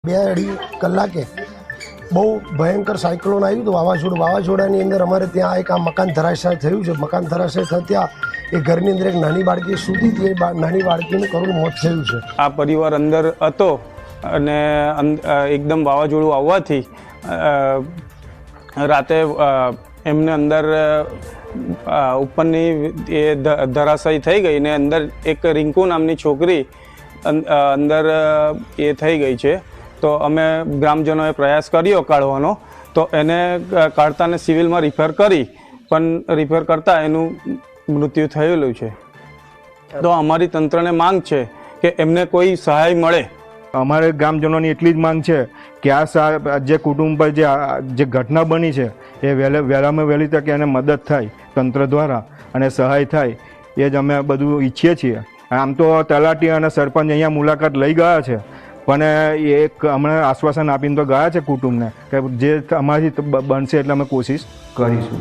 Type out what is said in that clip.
2-2.5 કલાકે બહુ ભયંકર સાયક્લોન આવ્યું હતું, વાવાઝોડાની અંદર અમારે ત્યાં એક આ મકાન ધરાશાય થયું છે. મકાન ધરાશાય થતાં એ ઘરની અંદર એક નાની બાળકી સૂતી હતી, એ નાની બાળકીનું કરુણ મોત થયું છે. આ પરિવાર અંદર હતો અને એકદમ વાવાઝોડું આવવાથી રાતે એમને અંદર ઉપરની એ ધરાશાયી થઈ ગઈ ને અંદર એક રિંકુ નામની છોકરી અંદર એ થઈ ગઈ છે. તો અમે ગ્રામજનોએ પ્રયાસ કર્યો કાઢવાનો, તો એને કાઢતાને સિવિલમાં રિફર કરી, પણ રિફર કરતાં એનું મૃત્યુ થયેલું છે. તો અમારી તંત્રને માંગ છે કે એમને કોઈ સહાય મળે. અમારે ગ્રામજનોની એટલી જ માંગ છે કે આ જે કુટુંબ પર જે ઘટના બની છે એ વહેલામાં વહેલી તકે એને મદદ થાય તંત્ર દ્વારા અને સહાય થાય, એ જ અમે બધું ઈચ્છીએ છીએ. આમ તો તલાટી અને સરપંચ અહીંયા મુલાકાત લઈ ગયા છે, પણ એક હમણાં આશ્વાસન આપીને તો ગયા છે કુટુંબને કે જે અમારી બનશે એટલે અમે કોશિશ કરીશું.